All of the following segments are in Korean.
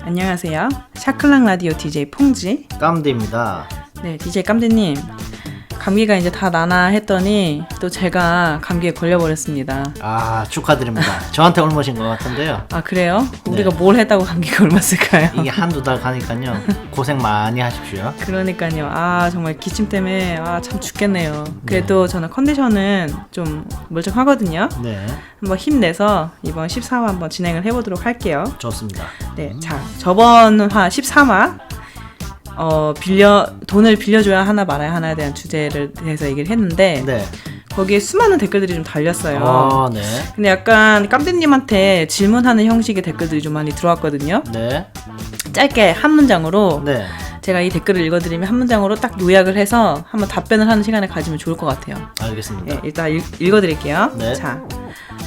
안녕하세요. 샤클락 라디오 DJ 퐁지 깜디입니다. 네, DJ 깜디님, 감기가 이제 다 나나 했더니 또 제가 감기에 걸려버렸습니다. 아, 축하드립니다. 저한테 옮으신 것 같은데요. 아, 그래요? 네. 우리가 뭘 했다고 감기가 옮았을까요? 이게 한두 달 가니까요. 고생 많이 하십시오. 그러니까요. 아, 정말 기침 때문에 참 죽겠네요. 그래도 저는 컨디션은 좀 멀쩡하거든요. 네, 한번 힘내서 이번 14화 한번 진행을 해보도록 할게요. 좋습니다. 네, 자, 저번 화 13화 돈을 빌려줘야 하나 말아야 하나에 대한 주제를 대해서 얘기를 했는데 네. 거기에 수많은 댓글들이 좀 달렸어요. 네. 근데 약간 깜디님한테 질문하는 형식의 댓글들이 좀 많이 들어왔거든요. 네. 짧게 한 문장으로 네. 제가 이 댓글을 읽어드리면 한 문장으로 딱 요약을 해서 한번 답변을 하는 시간을 가지면 좋을 것 같아요. 알겠습니다. 네, 일단 읽어드릴게요. 네. 자,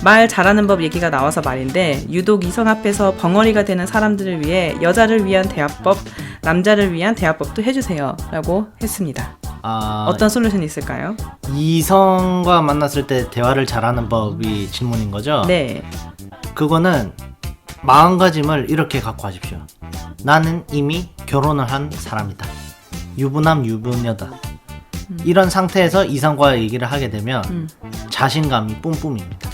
말 잘하는 법 얘기가 나와서 말인데 유독 이성 앞에서 벙어리가 되는 사람들을 위해 여자를 위한 대화법, 남자를 위한 대화법도 해주세요 라고 했습니다. 어떤 솔루션이 있을까요? 이성과 만났을 때 대화를 잘하는 법이 질문인 거죠? 네. 그거는 마음가짐을 이렇게 갖고 하십시오. 나는 이미 결혼을 한 사람이다. 유부남 유부녀다. 이런 상태에서 이성과 얘기를 하게 되면 자신감이 뿜뿜입니다.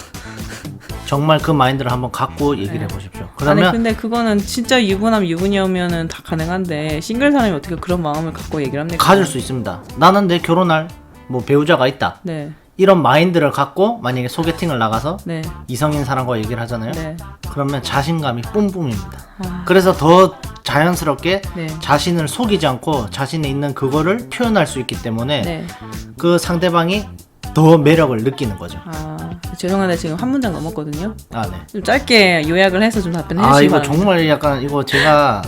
정말 그 마인드를 한번 갖고 얘기를 해보십시오. 그러면 아니 근데 그거는 진짜 유부남 유부녀면은 다 가능한데 싱글 사람이 어떻게 그런 마음을 갖고 얘기를 합니까? 가질 수 있습니다. 나는 내 결혼할 배우자가 있다. 네. 이런 마인드를 갖고 만약에 소개팅을 나가서 네. 이성인 사람과 얘기를 하잖아요. 네. 그러면 자신감이 뿜뿜입니다. 그래서 더 자연스럽게 네. 자신을 속이지 않고 자신에 있는 그거를 표현할 수 있기 때문에 네. 그 상대방이 더 매력을 느끼는 거죠. 죄송한데 지금 한 문장 넘었거든요. 네. 좀 짧게 요약을 해서 좀 답변해 주시기 이거 바랍니다. 정말 약간 이거 제가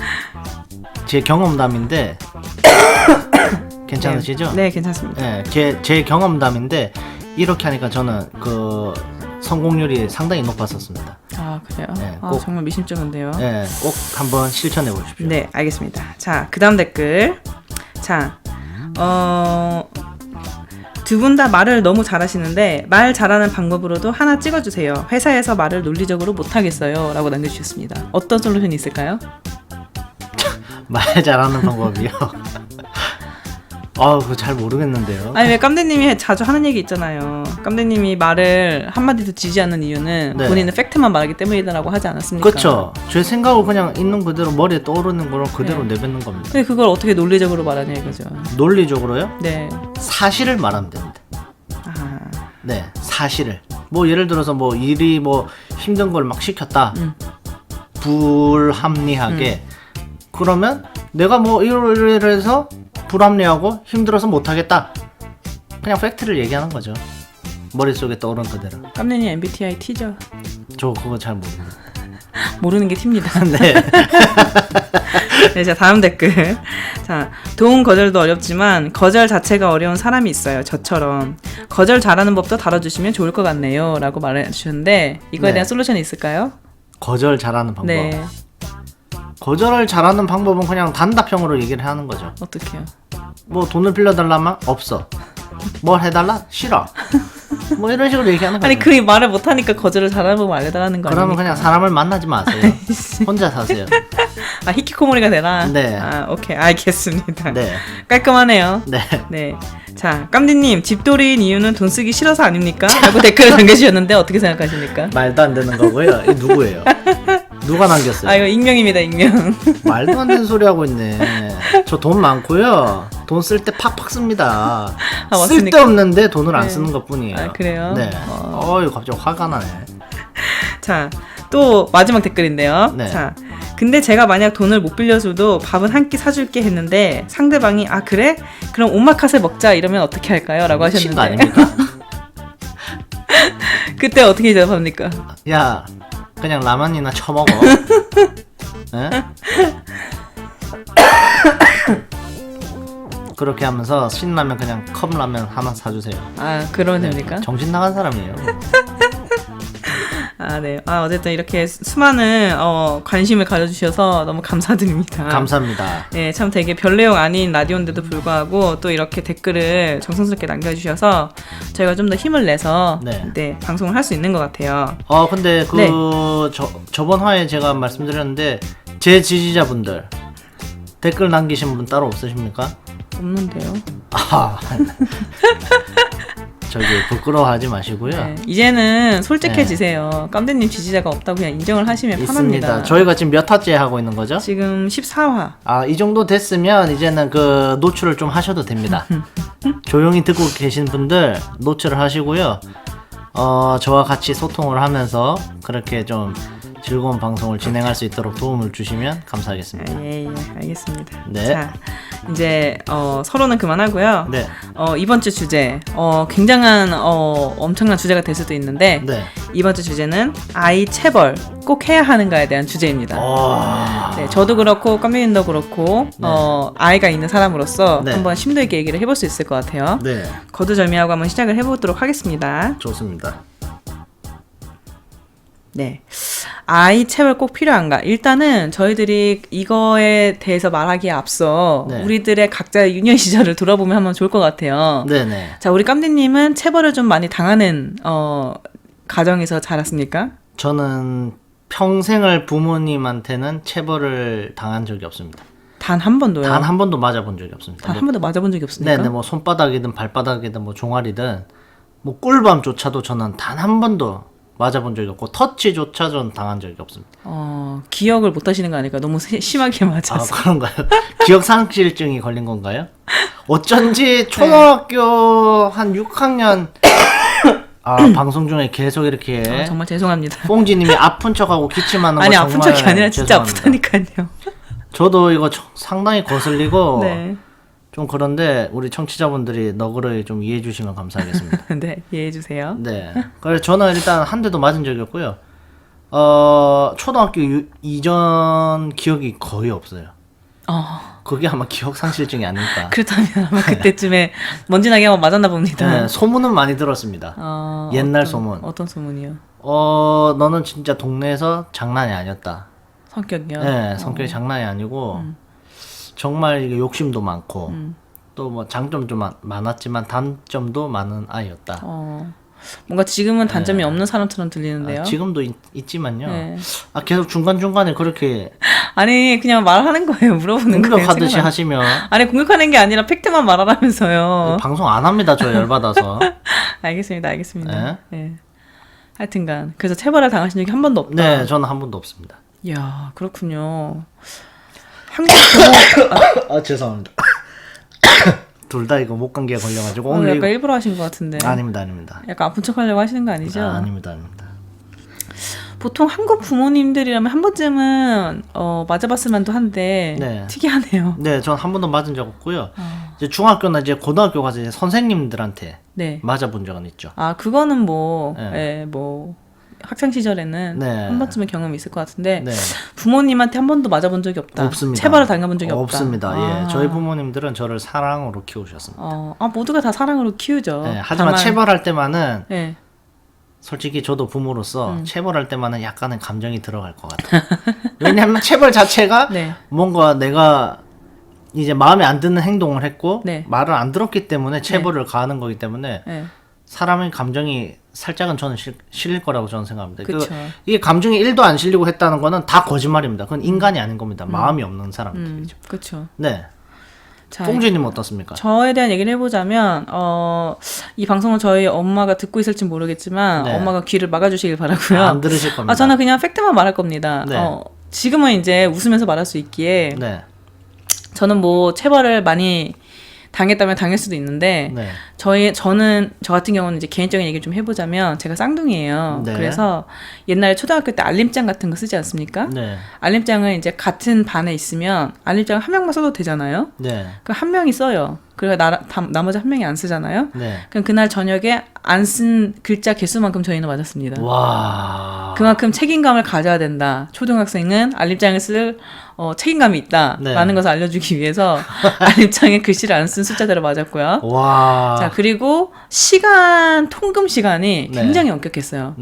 제 경험담인데 괜찮으시죠? 네, 괜찮습니다. 네, 제 경험담인데 이렇게 하니까 저는 그 성공률이 상당히 높았었습니다. 아, 그래요? 네, 꼭. 정말 미심쩍은데요. 네, 꼭 한번 실천해 보십시오. 네, 알겠습니다. 자, 그 다음 댓글. 자, 두 분 다 말을 너무 잘하시는데 말 잘하는 방법으로도 하나 찍어주세요. 회사에서 말을 논리적으로 못하겠어요 라고 남겨주셨습니다. 어떤 솔루션이 있을까요? 말 잘하는 방법이요? 그거 잘 모르겠는데요. 아니, 왜 깜대님이 자주 하는 얘기 있잖아요. 깜대님이 말을 한마디도 지지 않는 이유는 네. 본인은 팩트만 말하기 때문이라고 하지 않았습니까? 그렇죠. 제 생각을 그냥 있는 그대로 머리에 떠오르는 거로 그대로 내뱉는 겁니다. 근데 그걸 어떻게 논리적으로 말하냐 이거죠. 논리적으로요? 네. 사실을 말하면 됩니다. 아, 네, 사실을. 예를 들어서 일이 힘든 걸 막 시켰다. 불합리하게. 그러면 내가 이래서 불합리하고 힘들어서 못하겠다. 그냥 팩트를 얘기하는 거죠. 머릿속에 떠오른 그대로. 깜대님 MBTI T죠? 저 그거 잘 모릅니다. 모르는 게 T입니다. 네. 네, 자, 다음 댓글. 자, 도움 거절도 어렵지만 거절 자체가 어려운 사람이 있어요. 저처럼. 거절 잘하는 법도 다뤄주시면 좋을 것 같네요 라고 말해주셨는데 이거에 네. 대한 솔루션이 있을까요? 거절 잘하는 방법. 네. 거절을 잘하는 방법은 그냥 단답형으로 얘기를 하는 거죠. 어떡해요? 돈을 빌려달라면 없어. 뭘 해달라? 싫어. 이런 식으로 얘기하는 거죠. 아니, 그 말을 못하니까 거절을 잘하는 법 알려달라는 거 그러면 아닙니까? 그냥 사람을 만나지 마세요. 혼자 사세요. 히키코모리가 되라? 네. 오케이, 알겠습니다. 네. 깔끔하네요. 네. 네. 자, 깜디님, 집돌이인 이유는 돈 쓰기 싫어서 아닙니까? 라고 댓글을 남겨주셨는데 어떻게 생각하십니까? 말도 안 되는 거고요. 이 누구예요? 누가 남겼어요? 이거 익명입니다, 익명. 말도 안 되는 소리 하고 있네. 저 돈 많고요. 돈 쓸 때 팍팍 씁니다. 맞습니까? 쓸데없는데 돈을 안 네. 쓰는 것뿐이에요. 그래요? 네. 이거 갑자기 화가 나네. 자, 또 마지막 댓글인데요. 네. 자, 근데 제가 만약 돈을 못 빌려줘도 밥은 한 끼 사줄게 했는데 상대방이 그래? 그럼 오마카세 먹자 이러면 어떻게 할까요? 라고 미친 거 하셨는데 아닙니까? 그때 어떻게 대답합니까? 야, 그냥 라면이나 처먹어. 네? 그렇게 하면서 신라면 그냥 컵라면 하나 사주세요. 그러면 됩니까? 정신 나간 사람이에요. 네. 어쨌든 이렇게 수많은 관심을 가져주셔서 너무 감사드립니다. 감사합니다. 네, 참 되게 별 내용 아닌 라디오인데도 불구하고 또 이렇게 댓글을 정성스럽게 남겨주셔서 저희가 좀 더 힘을 내서 네, 방송을 할 수 있는 것 같아요. 근데 저번 화에 제가 말씀드렸는데 제 지지자분들 댓글 남기신 분 따로 없으십니까? 없는데요. 저기 부끄러워하지 마시고요. 네, 이제는 솔직해지세요. 깜대님 지지자가 없다고 그냥 인정을 하시면 있습니다. 편합니다. 저희가 지금 몇 화째 하고 있는 거죠? 지금 14화. 이 정도 됐으면 이제는 그 노출을 좀 하셔도 됩니다. 조용히 듣고 계신 분들 노출을 하시고요. 저와 같이 소통을 하면서 그렇게 좀 즐거운 방송을 진행할 수 있도록 도움을 주시면 감사하겠습니다. 예, 알겠습니다. 네. 자, 이제 서로는 그만하고요. 네. 이번 주 주제 굉장한 엄청난 주제가 될 수도 있는데 네. 이번 주 주제는 아이 체벌 꼭 해야 하는가에 대한 주제입니다. 네, 저도 그렇고 깜미님도 그렇고 아이가 있는 사람으로서 한번 심도 있게 얘기를 해볼 수 있을 것 같아요. 네. 거두절미하고 한번 시작을 해보도록 하겠습니다. 좋습니다. 네. 아이 체벌 꼭 필요한가? 일단은 저희들이 이거에 대해서 말하기에 앞서 우리들의 각자의 유년 시절을 돌아보면 한번 좋을 것 같아요. 네네. 자, 우리 깜디님은 체벌을 좀 많이 당하는 가정에서 자랐습니까? 저는 평생을 부모님한테는 체벌을 당한 적이 없습니다. 단 한 번도요? 단 한 번도 맞아본 적이 없습니다. 단 한 번도 맞아본 적이 없습니까? 네네, 뭐 손바닥이든 발바닥이든 뭐 종아리든 뭐 꿀밤조차도 저는 단 한 번도 맞아본 적이 없고 터치조차 전 당한 적이 없습니다. 기억을 못 하시는 거 아닐까? 너무 심하게 맞아서. 그런가요? 기억 상실증이 걸린 건가요? 어쩐지 초등학교 한 6학년 방송 중에 계속 이렇게 정말 죄송합니다. 뽕지님이 아픈 척하고 기침하는 아니 거 아픈 정말 척이 아니라 진짜 죄송합니다. 아프다니까요. 저도 이거 상당히 거슬리고 네. 좀 그런데 우리 청취자분들이 너그러이 좀 이해해 주시면 감사하겠습니다. 네, 이해해 주세요. 네. 그래서 저는 일단 한 대도 맞은 적이 없고요. 초등학교 이전 기억이 거의 없어요. 그게 아마 기억 상실증이 아닐까. 그렇다면 아마 그때쯤에 먼지나게 한번 맞았나 봅니다. 네, 소문은 많이 들었습니다. 옛날 소문. 어떤 소문이요? 너는 진짜 동네에서 장난이 아니었다. 성격이요? 네, 성격이 장난이 아니고 정말 이게 욕심도 많고 또 뭐 장점도 많았지만 단점도 많은 아이였다. 뭔가 지금은 단점이 없는 사람처럼 들리는데요. 지금도 있지만요. 네. 계속 중간중간에 그렇게 아니 그냥 말하는 거예요. 물어보는 거예요. 공격하듯이 하시면 아니 공격하는 게 아니라 팩트만 말하라면서요. 방송 안 합니다. 저 열받아서. 알겠습니다. 네. 하여튼간 그래서 체벌을 당하신 적이 한 번도 없다. 네, 저는 한 번도 없습니다. 이야 그렇군요. 한국 부모 죄송합니다. 둘 다 이거 목 감기에 걸려가지고 오늘 약간 일부러 하신 것 같은데. 아닙니다. 약간 아픈 척하려고 하시는 거 아니죠? 아닙니다. 보통 한국 부모님들이라면 한 번쯤은 맞아봤을 만도 한데 특이하네요. 네, 전 한 번도 맞은 적 없고요. 이제 중학교나 이제 고등학교 가서 이제 선생님들한테 맞아본 적은 있죠. 그거는 뭐 학창 시절에는 한 번쯤은 경험이 있을 것 같은데 부모님한테 한 번도 맞아본 적이 없다. 없습니다. 체벌을 당해본 적이 없다. 없습니다. 예, 저희 부모님들은 저를 사랑으로 키우셨습니다. 모두가 다 사랑으로 키우죠. 하지만 체벌할 때만은 솔직히 저도 부모로서 체벌할 때만은 약간은 감정이 들어갈 것 같아요. 왜냐하면 체벌 자체가 뭔가 내가 이제 마음에 안 드는 행동을 했고 말을 안 들었기 때문에 체벌을 가하는 거기 때문에 사람의 감정이 살짝은 저는 실릴 거라고 저는 생각합니다. 이게 감정이 1도 안 실리고 했다는 거는 다 거짓말입니다. 그건 인간이 아닌 겁니다. 마음이 없는 사람들이죠. 그렇죠. 네. 뽕지님 어떻습니까? 저에 대한 얘기를 해보자면 이 방송을 저희 엄마가 듣고 있을지 모르겠지만 엄마가 귀를 막아주시길 바라고요. 안 들으실 겁니다. 저는 그냥 팩트만 말할 겁니다. 지금은 이제 웃으면서 말할 수 있기에 저는 뭐 체벌을 많이 당했다면 당할 수도 있는데 저 같은 경우는 이제 개인적인 얘기를 좀 해보자면 제가 쌍둥이에요. 그래서 옛날에 초등학교 때 알림장 같은 거 쓰지 않습니까? 알림장을 이제 같은 반에 있으면 알림장 한 명만 써도 되잖아요. 그럼 한 명이 써요. 그리고 나머지 한 명이 안 쓰잖아요. 그럼 그날 저녁에 안 쓴 글자 개수만큼 저희는 맞았습니다. 와. 그만큼 책임감을 가져야 된다. 초등학생은 알림장을 쓸 책임감이 있다라는 것을 알려주기 위해서 알림장에 글씨를 안 쓴 숫자대로 맞았고요. 와. 자, 그리고 통금 시간이 굉장히 엄격했어요.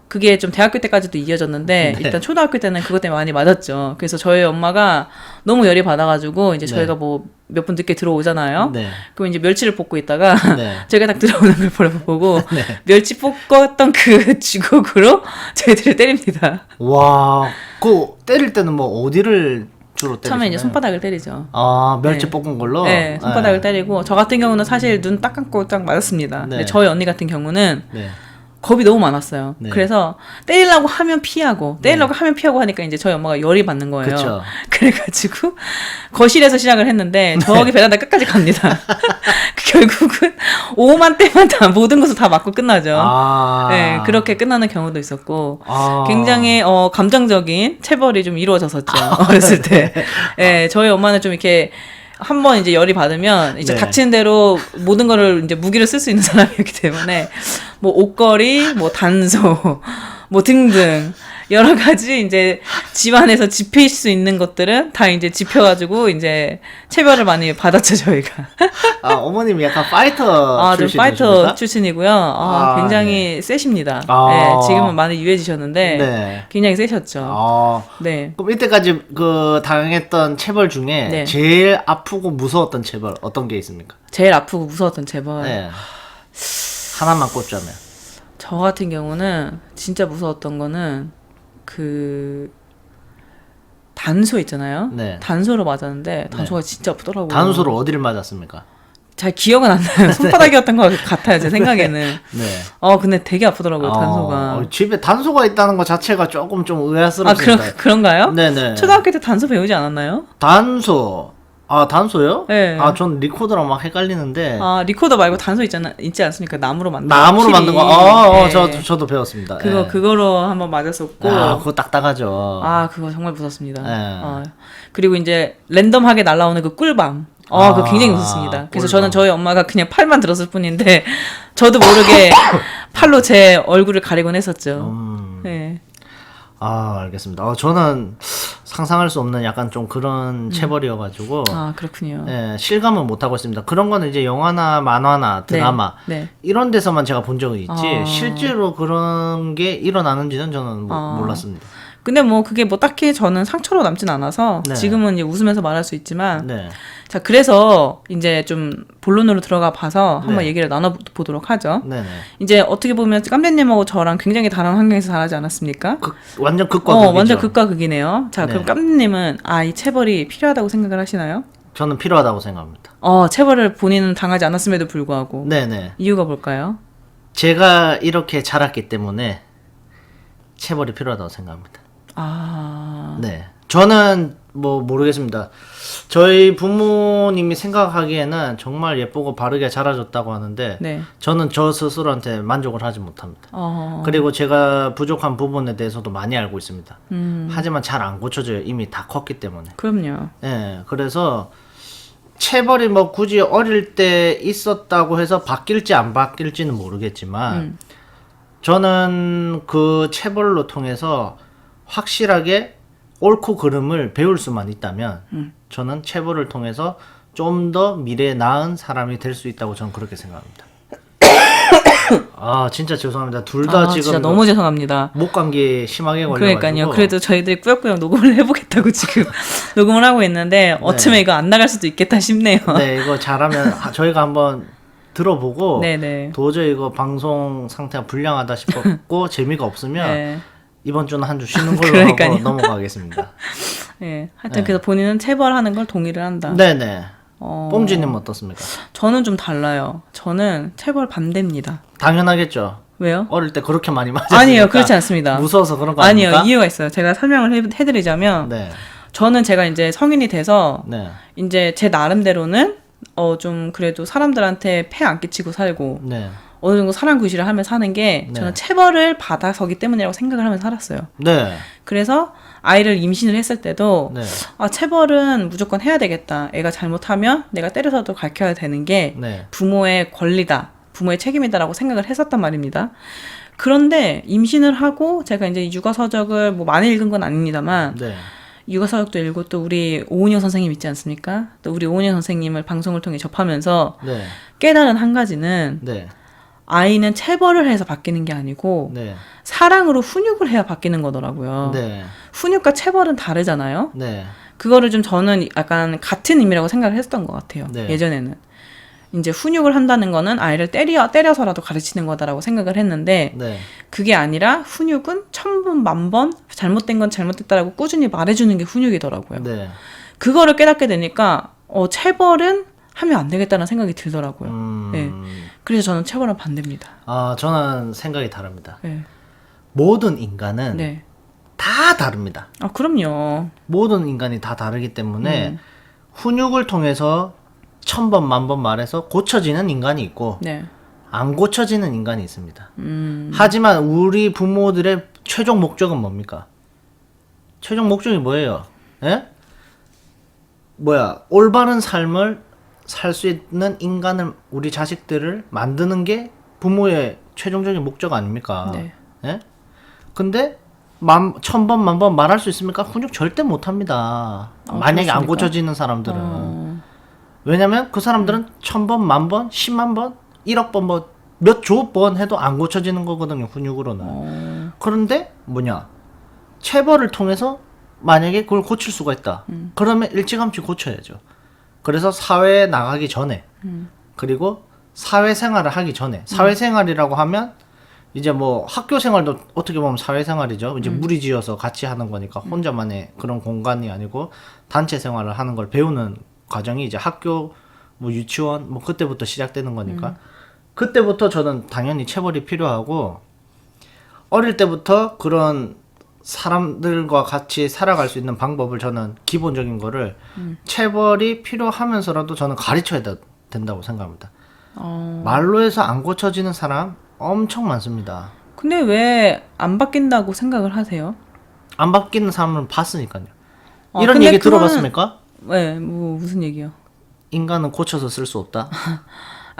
그게 좀 대학교 때까지도 이어졌는데 네. 일단 초등학교 때는 그것 때문에 많이 맞았죠. 그래서 저희 엄마가 너무 열이 받아가지고 이제 저희가 네. 뭐 몇 분 늦게 들어오잖아요. 네. 그럼 이제 멸치를 볶고 있다가 네. 저희가 딱 들어오는 걸 보고 네. 멸치 볶았던 그 주걱으로 저희들을 때립니다. 와, 그 때릴 때는 뭐 어디를 주로 때리시나요? 처음에 이제 손바닥을 때리죠. 아, 멸치 네. 볶은 걸로? 네, 손바닥을 때리고 저 같은 경우는 사실 눈 딱 감고 딱 맞았습니다. 네. 근데 저희 언니 같은 경우는 네. 겁이 너무 많았어요. 네. 그래서 때리려고 하면 피하고 하니까 이제 저희 엄마가 열이 받는 거예요. 그쵸. 그래가지고 거실에서 시작을 했는데 저기 베란다 끝까지 갑니다. 결국은 오만 때만 다 모든 것을 다 맞고 끝나죠. 아. 네, 그렇게 끝나는 경우도 있었고 아. 굉장히 감정적인 체벌이 좀 이루어졌었죠. 어렸을 때. 네, 저희 엄마는 좀 이렇게 한번 이제 열이 받으면 이제 네. 닥치는 대로 모든 거를 이제 무기를 쓸 수 있는 사람이었기 때문에 뭐 옷걸이, 뭐 단소, 뭐 등등 여러 가지 이제 집안에서 집힐 수 있는 것들은 다 이제 집혀가지고 이제 체벌을 많이 받았죠 저희가. 아, 어머님이 약간 파이터 아, 좀 출신이십니까? 파이터 출신이고요. 아, 굉장히 세십니다. 아. 네, 지금은 많이 유해지셨는데 네. 굉장히 세셨죠. 아, 네. 그럼 이때까지 그 당했던 체벌 중에 네. 제일 아프고 무서웠던 체벌 어떤 게 있습니까? 제일 아프고 무서웠던 체벌. 네. 하나만 꼽자면. 저 같은 경우는 진짜 무서웠던 거는 그 단소 있잖아요. 네. 단소로 맞았는데 단소가 진짜 아프더라고요. 단수로 어디를 맞았습니까? 잘 기억은 안 나요. 손바닥이었던 것 같아요. 제 생각에는. 네. 근데 되게 아프더라고요. 단소가. 집에 단소가 있다는 것 자체가 조금 좀 아, 의아스럽습니다. 그런가요? 네네. 초등학교 때 단소 배우지 않았나요? 단소. 아, 단소요? 네. 아, 전 리코더랑 막 헷갈리는데. 아, 리코더 말고 단소 있지 않습니까? 나무로 만든 나무로 필이. 만든 거. 네. 저도 배웠습니다. 예. 그거로 한번 맞았었고. 아, 그거 딱딱하죠. 그거 정말 무섭습니다. 네. 그리고 이제 랜덤하게 날라오는 그 꿀밤. 그거 굉장히 무섭습니다. 그래서 꿀밤. 저는 저희 엄마가 그냥 팔만 들었을 뿐인데, 저도 모르게 팔로 제 얼굴을 가리곤 했었죠. 네. 아, 알겠습니다. 저는 상상할 수 없는 약간 좀 그런 체벌이어가지고. 그렇군요. 예, 실감은 못하고 있습니다. 그런 거는 이제 영화나 만화나 드라마. 네. 이런 데서만 제가 본 적이 있지, 아. 실제로 그런 게 일어나는지는 저는 아. 몰랐습니다. 근데 뭐 그게 뭐 딱히 저는 상처로 남진 않아서 네. 지금은 이제 웃으면서 말할 수 있지만 네. 자 그래서 이제 좀 본론으로 들어가 봐서 한번 네. 얘기를 나눠보도록 하죠. 네네. 이제 어떻게 보면 깜대님하고 저랑 굉장히 다른 환경에서 자라지 않았습니까? 완전 극과 극이죠. 완전 극과 극이네요. 자 네. 그럼 깜대님은 이 체벌이 필요하다고 생각을 하시나요? 저는 필요하다고 생각합니다. 체벌을 본인은 당하지 않았음에도 불구하고 네네. 이유가 뭘까요? 제가 이렇게 자랐기 때문에 체벌이 필요하다고 생각합니다. 네. 저는 뭐 모르겠습니다. 저희 부모님이 생각하기에는 정말 예쁘고 바르게 자라줬다고 하는데 네. 저는 저 스스로한테 만족을 하지 못합니다. 그리고 제가 부족한 부분에 대해서도 많이 알고 있습니다. 하지만 잘 안 고쳐져요. 이미 다 컸기 때문에. 그럼요. 예, 그래서 체벌이 뭐 굳이 어릴 때 있었다고 해서 바뀔지 안 바뀔지는 모르겠지만 저는 그 체벌로 통해서 확실하게 옳고 그름을 배울 수만 있다면 저는 체벌을 통해서 좀 더 미래에 나은 사람이 될 수 있다고 저는 그렇게 생각합니다. 진짜 죄송합니다. 둘 다 지금 진짜 너무 죄송합니다. 목 감기 심하게 걸려가지고. 그러니까요. 그래도 저희들이 꾸역꾸역 녹음을 해보겠다고 지금 녹음을 하고 있는데 어쩌면 이거 안 나갈 수도 있겠다 싶네요. 네, 이거 잘하면 저희가 한번 들어보고 네네. 도저히 이거 방송 상태가 불량하다 싶었고 재미가 없으면 네. 이번 주는 한 주 쉬는 걸로 그러니까요. 하고 넘어가겠습니다. 네. 하여튼 그래서 본인은 체벌하는 걸 동의를 한다. 네네. 뽕지님 어떻습니까? 저는 좀 달라요. 저는 체벌 반대입니다. 당연하겠죠. 왜요? 어릴 때 그렇게 많이 맞았으니까. 아니요, 그렇지 않습니다. 무서워서 그런 거 아니요, 아닙니까? 이유가 있어요. 제가 설명을 해드리자면 네. 저는 제가 이제 성인이 돼서 네. 이제 제 나름대로는 좀 그래도 사람들한테 폐 안 끼치고 살고 네. 어느 정도 사람 구실을 하며 사는 게 네. 저는 체벌을 받아서기 때문이라고 생각을 하면서 살았어요. 네. 그래서 아이를 임신을 했을 때도 네. 체벌은 무조건 해야 되겠다. 애가 잘못하면 내가 때려서도 가르쳐야 되는 게 네. 부모의 권리다. 부모의 책임이다라고 생각을 했었단 말입니다. 그런데 임신을 하고 제가 이제 육아서적을 뭐 많이 읽은 건 아닙니다만 네. 육아서적도 읽고 또 우리 오은영 선생님 있지 않습니까? 또 우리 오은영 선생님을 방송을 통해 접하면서 네. 깨달은 한 가지는 네. 아이는 체벌을 해서 바뀌는 게 아니고 네. 사랑으로 훈육을 해야 바뀌는 거더라고요. 네. 훈육과 체벌은 다르잖아요. 네. 그거를 좀 저는 약간 같은 의미라고 생각을 했던 것 같아요. 네. 예전에는. 이제 훈육을 한다는 거는 아이를 때려서라도 가르치는 거다라고 생각을 했는데 네. 그게 아니라 훈육은 1000번, 10,000번 잘못된 건 잘못됐다라고 꾸준히 말해주는 게 훈육이더라고요. 네. 그거를 깨닫게 되니까 체벌은 하면 안 되겠다는 생각이 들더라고요. 네. 그래서 저는 체벌은 반대입니다. 저는 생각이 다릅니다. 네. 모든 인간은 네. 다 다릅니다. 그럼요. 모든 인간이 다 다르기 때문에 훈육을 통해서 1000번, 10,000번 말해서 고쳐지는 인간이 있고 네. 안 고쳐지는 인간이 있습니다. 하지만 우리 부모들의 최종 목적은 뭡니까? 최종 목적이 뭐예요? 예? 올바른 삶을 살 수 있는 인간을, 우리 자식들을 만드는 게 부모의 최종적인 목적 아닙니까? 네. 예? 근데 1000번, 10,000번 말할 수 있습니까? 훈육 절대 못합니다. 만약에 안 그렇습니까? 고쳐지는 사람들은. 왜냐면 그 사람들은 1000번, 10,000번, 100,000번, 1억 번, 뭐 몇 조 번 해도 안 고쳐지는 거거든요, 훈육으로는. 그런데 체벌을 통해서 만약에 그걸 고칠 수가 있다. 그러면 일찌감치 고쳐야죠. 그래서 사회에 나가기 전에, 그리고 사회생활을 하기 전에, 사회생활이라고 하면 이제 뭐 학교 생활도 어떻게 보면 사회생활이죠. 이제 무리지어서 같이 하는 거니까 혼자만의 그런 공간이 아니고 단체 생활을 하는 걸 배우는 과정이 이제 학교, 뭐 유치원, 뭐 그때부터 시작되는 거니까 그때부터 저는 당연히 체벌이 필요하고, 어릴 때부터 그런 사람들과 같이 살아갈 수 있는 방법을 저는 기본적인 거를 체벌이 필요하면서라도 저는 가르쳐야 된다고 생각합니다. 말로 해서 안 고쳐지는 사람 엄청 많습니다. 근데 왜 안 바뀐다고 생각을 하세요? 안 바뀌는 사람은 봤으니까요. 이런 근데 얘기 그거는- 들어봤습니까? 네, 뭐 무슨 얘기요? 인간은 고쳐서 쓸 수 없다.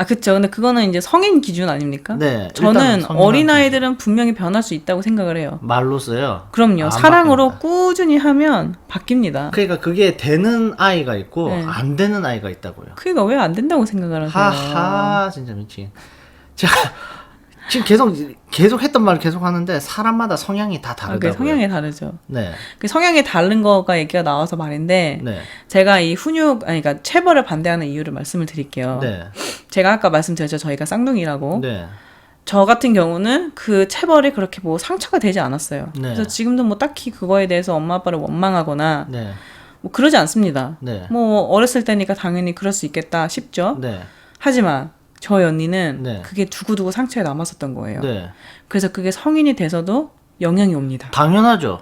그쵸. 근데 그거는 이제 성인 기준 아닙니까? 네, 저는 일단은 성인한테 어린아이들은 분명히 변할 수 있다고 생각을 해요. 말로써요. 그럼요. 안 사랑으로 바뀝니다. 꾸준히 하면 바뀝니다. 그러니까 그게 되는 아이가 있고 네. 안 되는 아이가 있다고요. 그니까 왜 안 된다고 생각을 하세요? 하하, 진짜 미친. 제가 지금 계속 했던 말 계속 하는데 사람마다 성향이 다 그게 다르다고요. 성향이 다르죠. 네, 그 성향이 다른 거가 얘기가 나와서 말인데 네, 제가 이 그러니까 체벌을 반대하는 이유를 말씀을 드릴게요. 네, 제가 아까 말씀드렸죠. 저희가 쌍둥이라고. 네, 저 같은 경우는 그 체벌이 그렇게 뭐 상처가 되지 않았어요. 네. 그래서 지금도 뭐 딱히 그거에 대해서 엄마 아빠를 원망하거나 네, 뭐 그러지 않습니다. 네, 뭐 어렸을 때니까 당연히 그럴 수 있겠다 싶죠. 네, 하지만 저희 언니는 네. 그게 두고두고 상처에 남았었던 거예요. 네. 그래서 그게 성인이 돼서도 영향이 옵니다. 당연하죠.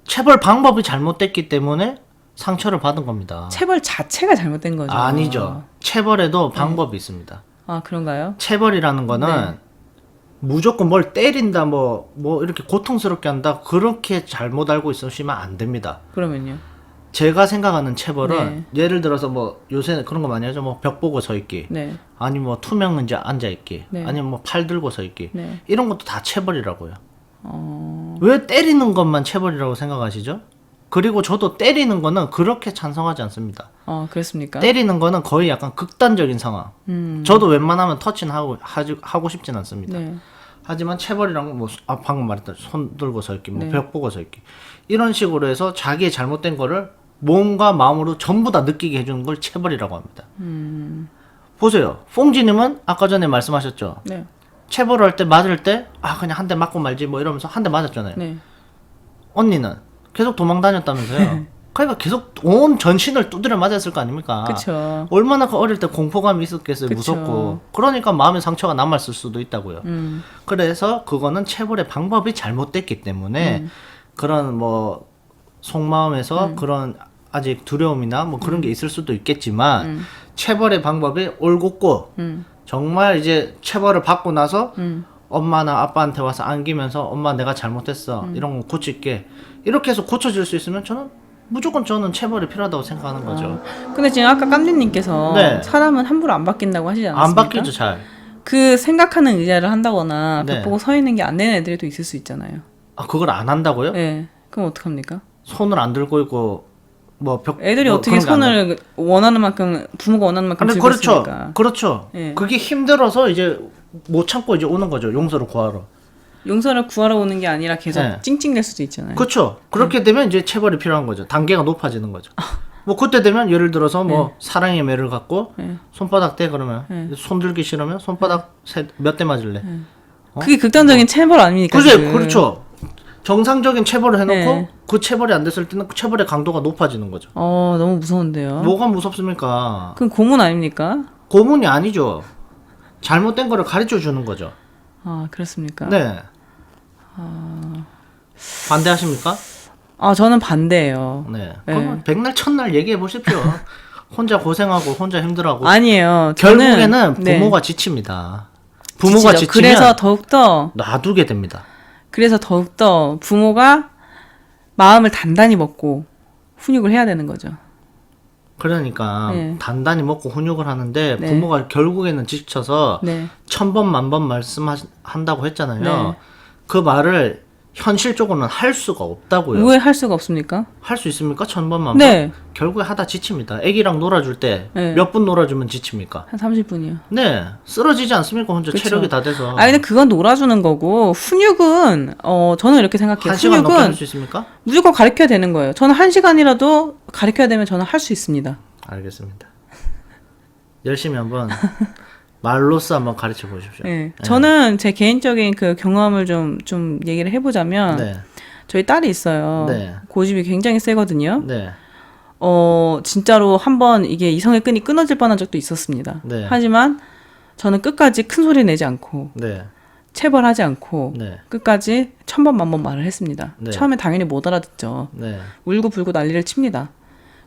체벌 방법이 잘못됐기 때문에 상처를 받은 겁니다. 체벌 자체가 잘못된 거죠. 아니죠. 체벌에도 방법이 있습니다. 그런가요? 체벌이라는 거는 네. 무조건 뭘 때린다, 뭐 이렇게 고통스럽게 한다, 그렇게 잘못 알고 있으시면 안 됩니다. 그러면요. 제가 생각하는 체벌은 예를 들어서 뭐 요새 그런 거 많이 하죠. 뭐 벽 보고 서 있기, 네. 아니 뭐 투명 의자 앉아 있기, 네. 아니면 뭐 팔 들고 서 있기, 네. 이런 것도 다 체벌이라고요. 왜 때리는 것만 체벌이라고 생각하시죠? 그리고 저도 때리는 거는 그렇게 찬성하지 않습니다. 그렇습니까? 때리는 거는 거의 약간 극단적인 상황. 저도 웬만하면 터치는 하고 싶진 않습니다. 네. 하지만 체벌이란 건 뭐 방금 말했던 손 들고 서 있기, 뭐 네. 벽 보고 서 있기, 이런 식으로 해서 자기의 잘못된 거를 몸과 마음으로 전부 다 느끼게 해주는 걸 체벌이라고 합니다. 보세요. 뽕지님은 아까 전에 말씀하셨죠. 네. 체벌할 때 맞을 때 그냥 한 대 맞고 말지 뭐 이러면서 한 대 맞았잖아요. 네. 언니는 계속 도망 다녔다면서요. 그러니까 계속 온 전신을 두드려 맞았을 거 아닙니까? 그쵸. 얼마나 그 어릴 때 공포감이 있었겠어요. 그쵸. 무섭고. 그러니까 마음에 상처가 남았을 수도 있다고요. 그래서 그거는 체벌의 방법이 잘못됐기 때문에 그런 뭐 속마음에서 그런 아직 두려움이나 뭐 그런 게 있을 수도 있겠지만 체벌의 방법이 올곧고 정말 이제 체벌을 받고 나서 엄마나 아빠한테 와서 안기면서 엄마 내가 잘못했어, 이런 거 고칠게, 이렇게 해서 고쳐질 수 있으면 저는 체벌이 필요하다고 생각하는 거죠. 근데 지금 아까 깜님님께서 네. 사람은 함부로 안 바뀐다고 하시지 않았습니까? 안 바뀌죠, 잘. 그 생각하는 의자를 한다거나 네. 벽 보고 서 있는 게 안 되는 애들이 또 있을 수 있잖아요. 그걸 안 한다고요? 네. 그럼 어떡합니까? 손을 안 들고 있고 뭐 애들이 뭐 어떻게 그런 게안 손을 원하는 만큼 부모가 원하는 만큼 근데 들고 그렇죠. 있으니까. 그렇죠. 예. 그게 힘들어서 이제 못 참고 이제 오는 거죠. 용서를 구하러. 용서를 구하러 오는 게 아니라 계속 네. 찡찡댈 수도 있잖아요. 그렇죠. 그렇게 되면 이제 체벌이 필요한 거죠. 단계가 높아지는 거죠. 뭐 그때 되면 예를 들어서 뭐 사랑의 매를 갖고 손바닥 대 그러면 손 들기 싫으면 손바닥 몇 대 맞을래. 그게 극단적인 체벌 아닙니까? 그죠, 지금? 그렇죠. 정상적인 체벌을 해놓고 네. 그 체벌이 안 됐을 때는 그 체벌의 강도가 높아지는 거죠. 너무 무서운데요. 뭐가 무섭습니까? 그럼 고문 아닙니까? 고문이 아니죠. 잘못된 거를 가르쳐 주는 거죠. 그렇습니까? 네. 반대하십니까? 저는 반대예요. 네. 그러면 백날 첫날 얘기해 보십시오. 혼자 고생하고 혼자 힘들어하고 아니에요. 결국에는 네. 부모가 지칩니다. 부모가 지치죠. 지치면 그래서 더욱더 놔두게 됩니다. 부모가 마음을 단단히 먹고 훈육을 해야 되는 거죠. 그러니까 네. 단단히 먹고 훈육을 하는데 네. 부모가 결국에는 지쳐서 네. 1000번 만번 말씀한다고 했잖아요. 네. 그 말을 현실적으로는 할 수가 없다고요. 왜 할 수가 없습니까? 할 수 있습니까? 1000번 만번? 네. 결국에 하다 지칩니다. 애기랑 놀아줄 때 네. 몇 분 놀아주면 지칩니까? 한 30분이요. 네. 쓰러지지 않습니까? 혼자 그쵸. 체력이 다 돼서. 근데 그건 놀아주는 거고 훈육은 저는 이렇게 생각해요. 1시간 넘게 훈육은 할 수 있습니까? 무조건 가르쳐야 되는 거예요. 저는 1시간이라도 가르쳐야 되면 저는 할 수 있습니다. 알겠습니다. 열심히 한번 말로써 한번 가르쳐 보십시오. 네. 저는 제 개인적인 그 경험을 좀 얘기를 해보자면 네. 저희 딸이 있어요. 네. 고집이 굉장히 세거든요. 네. 진짜로 한번 이게 이성의 끈이 끊어질 뻔한 적도 있었습니다. 네. 하지만 저는 끝까지 큰 소리 내지 않고 네. 체벌하지 않고 네. 끝까지 1000번 만번 말을 했습니다. 네. 처음에 당연히 못 알아듣죠. 네. 울고 불고 난리를 칩니다.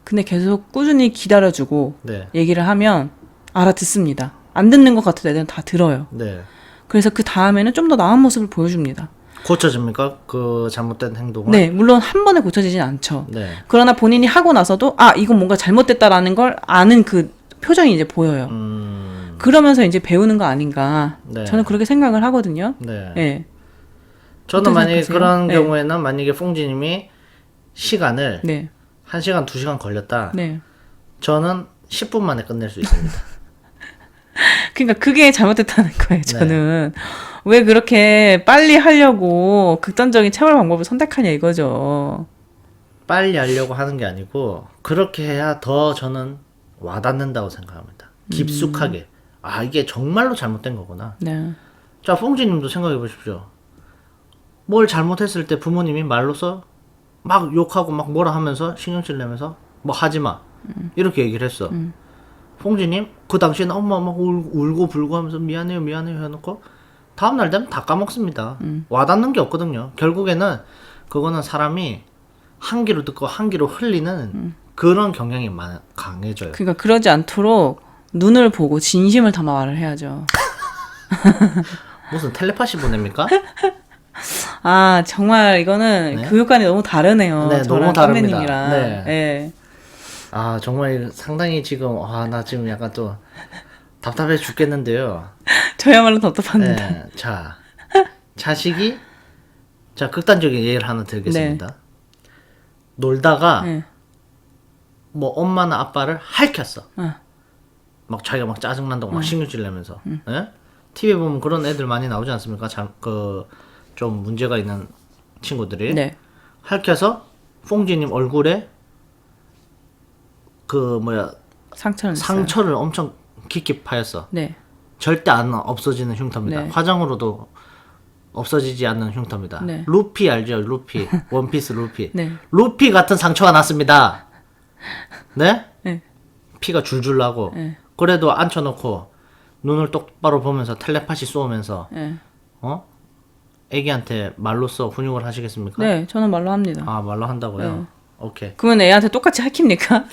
근데 계속 꾸준히 기다려주고 네. 얘기를 하면 알아듣습니다. 안 듣는 것 같은 애들은 다 들어요. 네. 그래서 그 다음에는 좀 더 나은 모습을 보여줍니다. 고쳐집니까? 그 잘못된 행동은? 네, 물론 한 번에 고쳐지진 않죠. 네. 그러나 본인이 하고 나서도 이건 뭔가 잘못됐다라는 걸 아는 그 표정이 이제 보여요. 그러면서 이제 배우는 거 아닌가. 네. 저는 그렇게 생각을 하거든요. 네. 네. 저는 어떻게 만약에 생각하세요? 그런 네. 경우에는 만약에 뽕지님이 시간을 네. 1시간, 2시간 걸렸다. 네. 저는 10분 만에 끝낼 수 있습니다. 그러니까 그게 잘못됐다는 거예요, 네. 저는. 왜 그렇게 빨리 하려고 극단적인 체벌 방법을 선택하냐 이거죠. 빨리 하려고 하는 게 아니고 그렇게 해야 더 저는 와닿는다고 생각합니다. 깊숙하게. 이게 정말로 잘못된 거구나. 네. 자, 뽕지님도 생각해 보십시오. 뭘 잘못했을 때 부모님이 말로서 막 욕하고 막 뭐라 하면서 신경질 내면서 뭐 하지마 이렇게 얘기를 했어. 뽕지님 그 당시에는 엄마 막 울고 불고 하면서 미안해요 해놓고 다음날 되면 다 까먹습니다. 와닿는 게 없거든요. 결국에는 그거는 사람이 한 귀로 듣고 한 귀로 흘리는 그런 경향이 강해져요. 그러니까 그러지 않도록 눈을 보고 진심을 담아 말을 해야죠. 무슨 텔레파시 보냅니까? 정말 이거는 네? 교육관이 너무 다르네요. 네, 저랑 너무 다릅니다. 선배님이랑. 네. 네. 정말 상당히 지금 나 지금 약간 또 답답해 죽겠는데요. 저야말로 답답합니다. 네, 자, 자식이 극단적인 예를 하나 들겠습니다. 놀다가 네. 뭐 엄마나 아빠를 핥혔어. 어. 막 자기가 막 짜증난다고 막 신경질 내면서. 예? TV에 보면 그런 애들 많이 나오지 않습니까? 좀 문제가 있는 친구들이. 네. 핥혀서 뽕지님 얼굴에 상처를 엄청 깊게 파였어. 네. 절대 안 없어지는 흉터입니다. 네. 화장으로도 없어지지 않는 흉터입니다. 네. 루피 알죠? 루피. 원피스 루피. 네. 루피 같은 상처가 났습니다. 네? 네. 피가 줄줄 나고. 네. 그래도 앉혀놓고 눈을 똑바로 보면서 텔레파시 쏘면서 네. 애기한테 말로써 훈육을 하시겠습니까? 네, 저는 말로 합니다. 말로 한다고요? 네. 오케이. 그러면 애한테 똑같이 핥힙니까?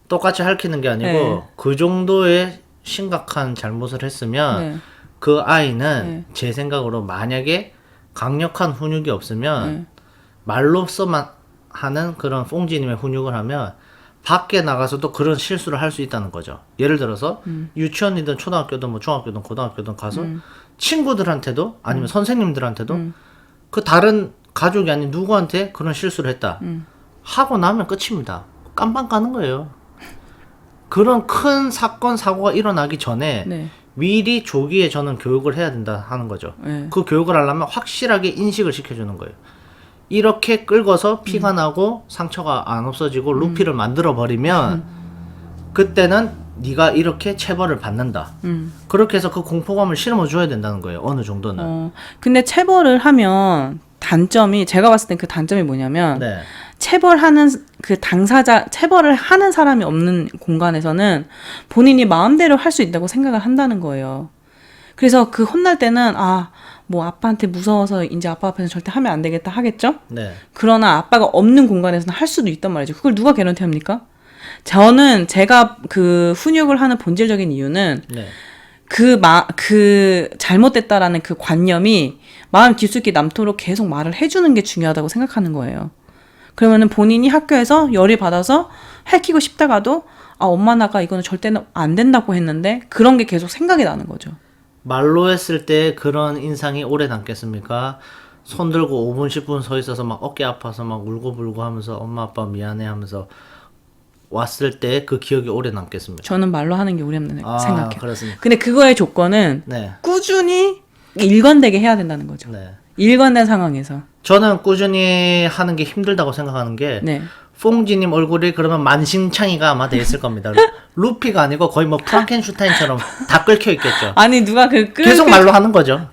똑같이 핥히는 게 아니고 네. 그 정도의 심각한 잘못을 했으면 네. 그 아이는 제 생각으로 만약에 강력한 훈육이 없으면 말로써만 하는 그런 뽕지님의 훈육을 하면 밖에 나가서도 그런 실수를 할 수 있다는 거죠. 예를 들어서 유치원이든 초등학교든 뭐 중학교든 고등학교든 가서 친구들한테도 아니면 선생님들한테도 그 다른 가족이 아닌 누구한테 그런 실수를 했다. 하고 나면 끝입니다. 깜빵 가는 거예요. 그런 큰 사건 사고가 일어나기 전에 네. 미리 조기에 저는 교육을 해야 된다 하는 거죠. 네. 그 교육을 하려면 확실하게 인식을 시켜주는 거예요. 이렇게 끌고서 피가 나고 상처가 안 없어지고 루피를 만들어 버리면 그때는 네가 이렇게 체벌을 받는다. 그렇게 해서 그 공포감을 심어 줘야 된다는 거예요. 어느 정도는. 근데 체벌을 하면 단점이 제가 봤을 땐 그 단점이 뭐냐면 네. 체벌하는 그 당사자 체벌을 하는 사람이 없는 공간에서는 본인이 마음대로 할 수 있다고 생각을 한다는 거예요. 그래서 그 혼날 때는 뭐 아빠한테 무서워서 이제 아빠 앞에서 절대 하면 안 되겠다 하겠죠? 네. 그러나 아빠가 없는 공간에서는 할 수도 있단 말이죠. 그걸 누가 개런티 합니까? 저는 제가 그 훈육을 하는 본질적인 이유는 네. 그 잘못됐다라는 그 관념이 마음 깊숙이 남도록 계속 말을 해주는 게 중요하다고 생각하는 거예요. 그러면은 본인이 학교에서 열이 받아서 할퀴고 싶다가도 엄마 나가 이거는 절대 안 된다고 했는데 그런 게 계속 생각이 나는 거죠. 말로 했을 때 그런 인상이 오래 남겠습니까? 손 들고 5분 10분 서 있어서 막 어깨 아파서 막 울고불고 하면서 엄마 아빠 미안해 하면서 왔을 때 그 기억이 오래 남겠습니다. 저는 말로 하는 게 오래 남는 생각해요. 그렇습니다. 근데 그거의 조건은 네. 꾸준히 일관되게 해야 된다는 거죠. 네. 일관된 상황에서. 저는 꾸준히 하는 게 힘들다고 생각하는 게 네. 퐁지님 얼굴이 그러면 만신창이가 아마 돼 있을 겁니다. 루피가 아니고 거의 뭐 프랑켄슈타인처럼 다 끓여 있겠죠. 아니 누가 계속 말로 하는 거죠.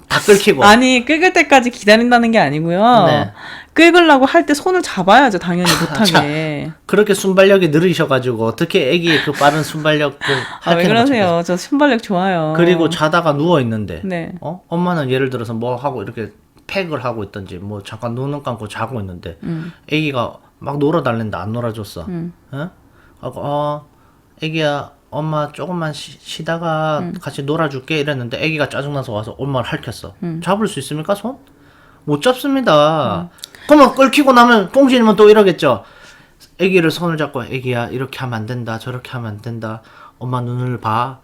다 끓이고. 아니 끓을 때까지 기다린다는 게 아니고요. 네. 끓으려고 할 때 손을 잡아야죠. 당연히 못하게. 그렇게 순발력이 느리셔가지고 어떻게 애기의 그 빠른 순발력을 왜 그러세요? 저 순발력 좋아요. 그리고 자다가 누워 있는데 네. 엄마는 예를 들어서 뭐 하고 이렇게 팩을 하고 있던지 뭐 잠깐 눈을 감고 자고 있는데 애기가 막 놀아달랬는데 안 놀아줬어. 애기야 엄마 조금만 쉬다가 같이 놀아줄게 이랬는데 애기가 짜증나서 와서 엄마를 핥혔어. 잡을 수 있습니까 손? 못 잡습니다. 그러면 끓이고 나면 뽕지님은 또 이러겠죠. 애기를 손을 잡고 애기야 이렇게 하면 안 된다 저렇게 하면 안 된다 엄마 눈을 봐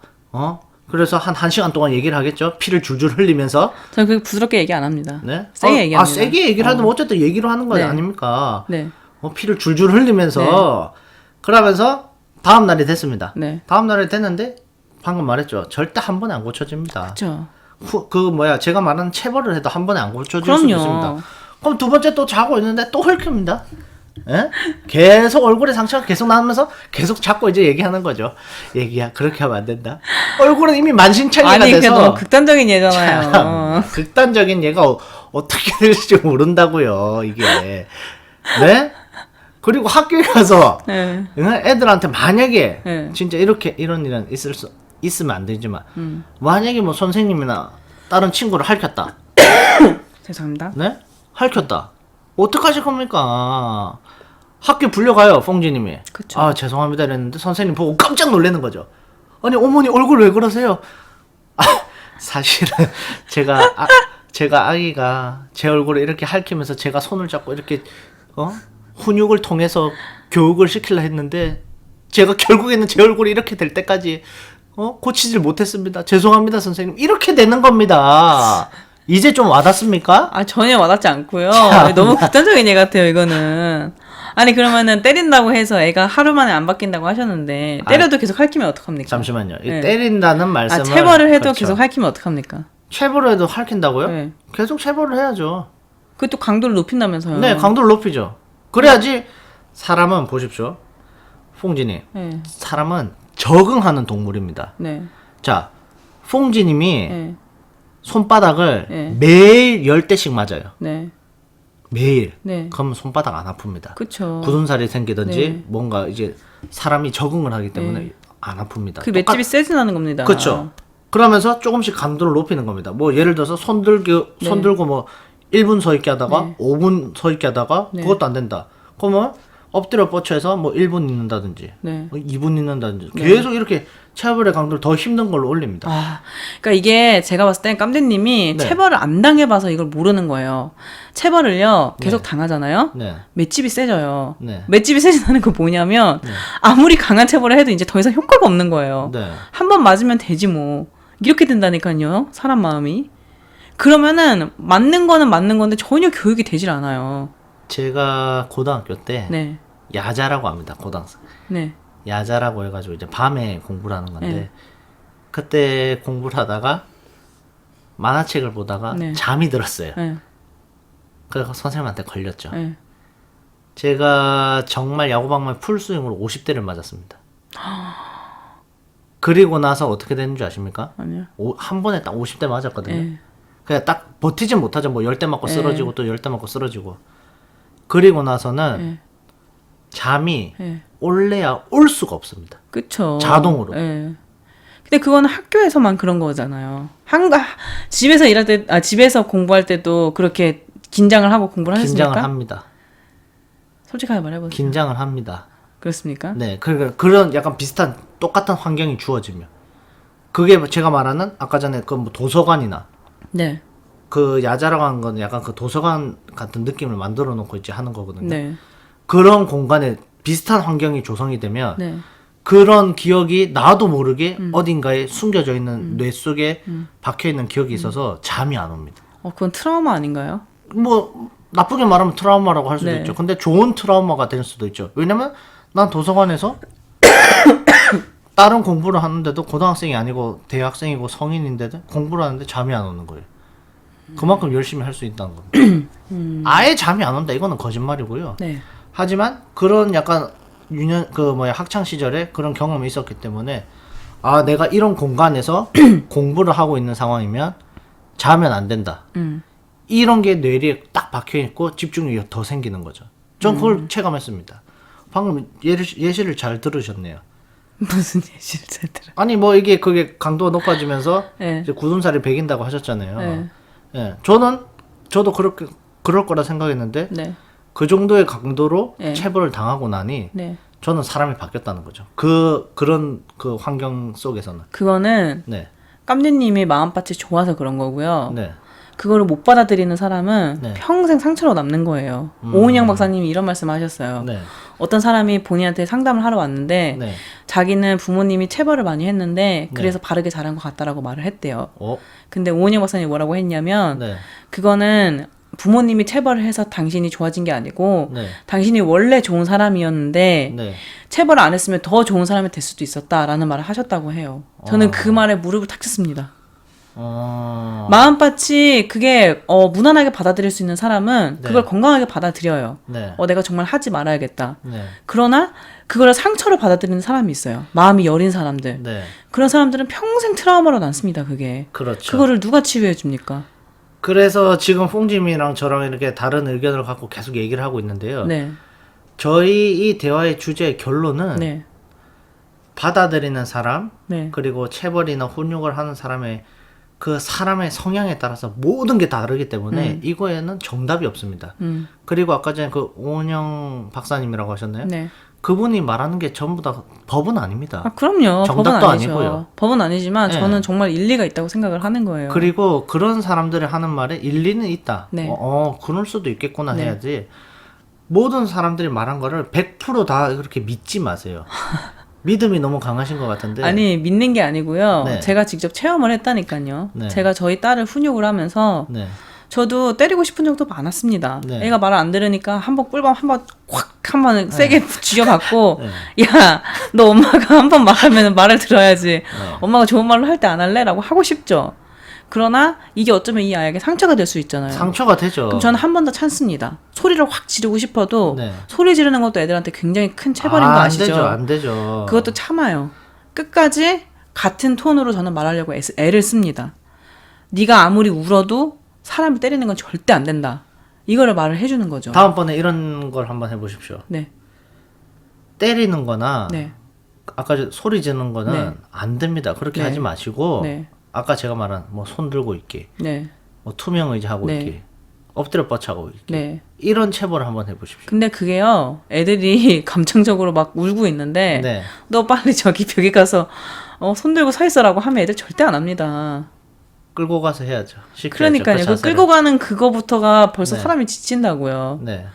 그래서 한 1시간 동안 얘기를 하겠죠. 피를 줄줄 흘리면서. 저는 그렇게 부드럽게 얘기 안 합니다. 네? 세게 얘기합니다. 세게 얘기를 하면 어쨌든 얘기를 하는 거 네. 아닙니까? 네. 피를 줄줄 흘리면서 그러면서 다음 날이 됐습니다. 네. 다음 날이 됐는데 방금 말했죠. 절대 한 번에 안 고쳐집니다. 그렇죠. 제가 말하는 체벌을 해도 한 번에 안 고쳐질 수 그럼요. 있습니다. 그럼 두 번째 또 자고 있는데 또 헐킵니다. 예? 계속 얼굴에 상처가 계속 나면서 계속 자꾸 이제 얘기하는 거죠. 얘기야 그렇게 하면 안 된다. 얼굴은 이미 만신창이가 아니 그게 돼서 너무 극단적인 예잖아요. 극단적인 얘가 어떻게 될지 모른다고요. 이게 네? 그리고 학교에 가서 네. 애들한테 만약에 네. 진짜 이런 일은 있으면 안 되지만 만약에 뭐 선생님이나 다른 친구를 핥혔다. 죄송합니다. 네? 핥혔다. 어떡하실 겁니까? 학교 불려가요, 퐁지님이. 그쵸. 죄송합니다 이랬는데 선생님 보고 깜짝 놀라는 거죠. 아니 어머니 얼굴 왜 그러세요? 사실은 제가 아기가 제 얼굴을 이렇게 핥히면서 제가 손을 잡고 이렇게 훈육을 통해서 교육을 시키려 했는데 제가 결국에는 제 얼굴이 이렇게 될 때까지 고치질 못했습니다. 죄송합니다 선생님. 이렇게 되는 겁니다. 이제 좀 와닿습니까? 전혀 와닿지 않고요. 너무 극단적인 예 같아요, 이거는. 아니, 그러면은 때린다고 해서 애가 하루 만에 안 바뀐다고 하셨는데, 때려도 계속 핥히면 어떡합니까? 잠시만요. 네. 때린다는 말씀을. 체벌을 해도 그렇죠. 계속 핥히면 어떡합니까? 체벌을 해도 핥힌다고요? 네. 계속 체벌을 해야죠. 그것도 강도를 높인다면서요. 네, 강도를 높이죠. 그래야지 사람은 보십시오. 퐁지님. 네. 사람은 적응하는 동물입니다. 네. 자, 퐁지님이 네. 손바닥을 네. 매일 10대씩 맞아요. 네. 매일. 네. 그러면 손바닥 안 아픕니다. 그쵸. 굳은 살이 생기든지 네. 뭔가 이제 사람이 적응을 하기 때문에 안 아픕니다. 그 맷집이 세진하는 겁니다. 그렇죠. 그러면서 조금씩 강도를 높이는 겁니다. 뭐 예를 들어서 손 들고 뭐 1분 서 있게 하다가 네. 5분 서 있게 하다가 네. 그것도 안 된다. 그러면 엎드려 뻗쳐서 뭐 1분 있는다든지 네. 뭐 2분 있는다든지 네. 계속 이렇게 체벌의 강도를 더 힘든 걸로 올립니다. 그러니까 이게 제가 봤을 땐 깜대님이 네. 체벌을 안 당해봐서 이걸 모르는 거예요. 체벌을요 계속 네. 당하잖아요. 네. 맷집이 세져요. 네. 맷집이 세진다는 거 뭐냐면 네. 아무리 강한 체벌을 해도 이제 더 이상 효과가 없는 거예요. 네. 한 번 맞으면 되지 뭐. 이렇게 된다니까요. 사람 마음이. 그러면은 맞는 거는 맞는 건데 전혀 교육이 되질 않아요. 제가 고등학교 때 네. 야자라고 합니다. 고등학생. 네. 야자라고 해가지고 이제 밤에 공부를 하는 건데 네. 그때 공부를 하다가 만화책을 보다가 네. 잠이 들었어요. 네. 그래서 선생님한테 걸렸죠. 네. 제가 정말 야구방망이 풀스윙으로 50대를 맞았습니다. 그리고 나서 어떻게 되는 줄 아십니까? 아니요. 한 번에 딱 50대 맞았거든요. 네. 그냥 딱 버티진 못하죠. 뭐 10대 맞고 네. 쓰러지고 또 10대 맞고 쓰러지고. 그리고 나서는 네. 잠이 네. 올래야 올 수가 없습니다. 그쵸. 자동으로. 네. 근데 그거는 학교에서만 그런 거잖아요. 집에서 일할 때, 집에서 공부할 때도 그렇게 긴장을 하고 공부를 하셨습니까? 긴장을 합니다. 솔직하게 말해보세요. 긴장을 합니다. 그렇습니까? 네, 그런 약간 비슷한 똑같은 환경이 주어지면 그게 제가 말하는 아까 전에 그 뭐 도서관이나 네. 그 야자라고 하는 건 약간 그 도서관 같은 느낌을 만들어 놓고 이제 하는 거거든요. 네. 그런 공간에 비슷한 환경이 조성이 되면 네. 그런 기억이 나도 모르게 어딘가에 숨겨져 있는 뇌 속에 박혀 있는 기억이 있어서 잠이 안 옵니다. 그건 트라우마 아닌가요? 뭐 나쁘게 말하면 트라우마라고 할 수도 네. 있죠. 근데 좋은 트라우마가 될 수도 있죠. 왜냐면 난 도서관에서 다른 공부를 하는데도 고등학생이 아니고 대학생이고 성인인데도 공부를 하는데 잠이 안 오는 거예요. 그만큼 열심히 할 수 있다는 겁니다. 아예 잠이 안 온다 이거는 거짓말이고요. 네. 하지만 그런 약간 학창 시절에 그런 경험이 있었기 때문에 내가 이런 공간에서 공부를 하고 있는 상황이면 자면 안 된다. 이런 게 뇌리에 딱 박혀 있고 집중력이 더 생기는 거죠. 전 그걸 체감했습니다. 방금 예시를 잘 들으셨네요. 무슨 예시를 잘 들어? 아니 뭐 이게 그게 강도가 높아지면서 네. 이제 굳은살이 배긴다고 하셨잖아요. 네. 예, 저도 그럴 거라 생각했는데 네. 그 정도의 강도로 네. 체벌을 당하고 나니 네. 저는 사람이 바뀌었다는 거죠. 그런 환경 속에서는. 그거는 네, 깜디님이 마음밭이 좋아서 그런 거고요. 네, 그거를 못 받아들이는 사람은 네. 평생 상처로 남는 거예요. 오은영 박사님이 이런 말씀 하셨어요. 네, 어떤 사람이 본인한테 상담을 하러 왔는데 네. 자기는 부모님이 체벌을 많이 했는데 네. 그래서 바르게 자란 것 같다라고 말을 했대요. 어, 근데 오은영 박사님이 뭐라고 했냐면 네, 그거는 부모님이 체벌을 해서 당신이 좋아진 게 아니고 네, 당신이 원래 좋은 사람이었는데 네. 체벌을 안 했으면 더 좋은 사람이 될 수도 있었다라는 말을 하셨다고 해요. 저는 그 말에 무릎을 탁 쳤습니다. 마음밭이 그게 무난하게 받아들일 수 있는 사람은 네. 그걸 건강하게 받아들여요. 네, 내가 정말 하지 말아야겠다. 네, 그러나 그걸 상처로 받아들이는 사람이 있어요. 마음이 여린 사람들. 네. 그런 사람들은 평생 트라우마로 남습니다. 그게. 그렇죠. 그거를 누가 치유해 줍니까? 그래서 지금 뽕짐이랑 저랑 이렇게 다른 의견을 갖고 계속 얘기를 하고 있는데요. 네. 저희 이 대화의 주제의 결론은 네. 받아들이는 사람, 네. 그리고 체벌이나 훈육을 하는 사람의 그 사람의 성향에 따라서 모든 게 다르기 때문에 이거에는 정답이 없습니다. 그리고 아까 전에 그 오은영 박사님이라고 하셨나요? 네. 그분이 말하는 게 전부 다 법은 아닙니다. 그럼요. 정답도 법은 아니죠. 아니고요. 법은 아니지만 네. 저는 정말 일리가 있다고 생각을 하는 거예요. 그리고 그런 사람들이 하는 말에 일리는 있다. 네. 그럴 수도 있겠구나 네. 해야지. 모든 사람들이 말한 거를 100%다 그렇게 믿지 마세요. 믿음이 너무 강하신 것 같은데. 아니 믿는 게 아니고요. 네. 제가 직접 체험을 했다니까요. 네. 제가 저희 딸을 훈육을 하면서 네. 저도 때리고 싶은 적도 많았습니다. 네. 애가 말을 안 들으니까 한번 꿀밤 한번 확 한번 세게 쥐어갖고 네. 야 너 엄마가 한 번 말하면 말을 들어야지. 네. 엄마가 좋은 말로 할 때 안 할래? 라고 하고 싶죠. 그러나 이게 어쩌면 이 아이에게 상처가 될 수 있잖아요. 상처가 되죠. 그럼 저는 한 번 더 참습니다. 소리를 확 지르고 싶어도 네. 소리 지르는 것도 애들한테 굉장히 큰 체벌인 거 아시죠? 안 되죠. 그것도 참아요. 끝까지 같은 톤으로 저는 말하려고 애를 씁니다. 네가 아무리 울어도 사람을 때리는 건 절대 안 된다. 이거를 말을 해주는 거죠. 다음번에 이런 걸 한번 해보십시오. 네. 때리는 거나 네. 아까 소리 지르는 거는 네. 안 됩니다. 그렇게 네. 하지 마시고 네. 아까 제가 말한 뭐 손 들고 있기, 네. 뭐 투명 의자 하고 네. 있기, 엎드려 뻗쳐하고 있기, 네. 이런 체벌을 한번 해보십시오. 근데 그게요. 애들이 감정적으로 막 울고 있는데 네. 너 빨리 저기 벽에 가서 손 들고 서 있어라고 하면 애들 절대 안 합니다. 끌고 가서 해야죠. 시켜야죠. 그러니까요. 그 자세를. 끌고 가는 그거부터가 벌써 네. 사람이 지친다고요. 네.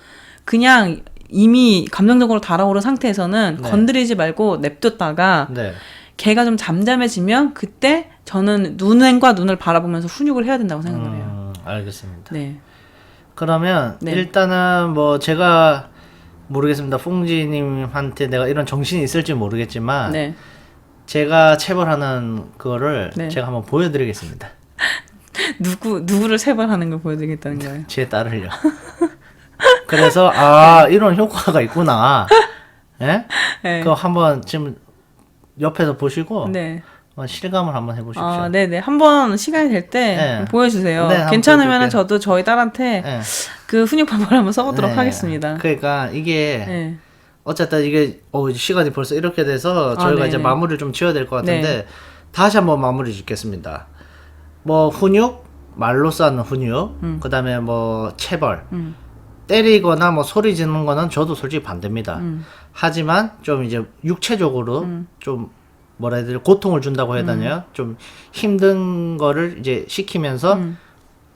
그냥 이미 감정적으로 달아오른 상태에서는 네. 건드리지 말고 냅뒀다가 네. 걔가 좀 잠잠해지면 그때 저는 눈과 눈을 바라보면서 훈육을 해야 된다고 생각을 해요. 알겠습니다. 네. 그러면 네. 일단은 뭐 제가 모르겠습니다. 퐁지님한테 내가 이런 정신이 있을지 모르겠지만 네. 제가 체벌하는 그거를 네. 제가 한번 보여드리겠습니다. 누구를 체벌하는 걸 보여드리겠다는 거예요? 제 딸을요. 그래서 이런 효과가 있구나. 예? 네. 그거 한번 지금 옆에서 보시고 네. 실감을 한번 해보십시오. 네네. 한번 시간이 될 때 네. 보여주세요. 네, 한번 괜찮으면 보여줄게요. 저도 저희 딸한테 예. 그 훈육 방법을 한번 써보도록 네. 하겠습니다. 그러니까 이게 네. 어쨌든 이게 이제 시간이 벌써 이렇게 돼서 저희가 네네. 이제 마무리를 좀 지어야 될 것 같은데 네. 다시 한번 마무리 짓겠습니다. 뭐 훈육, 말로 쌓는 훈육, 그다음에 뭐 체벌, 때리거나 뭐 소리 지르는 거는 저도 솔직히 반대입니다. 하지만 좀 이제 육체적으로 좀 뭐라 해야 되지, 고통을 준다고 해야 되나요? 좀 힘든 거를 이제 시키면서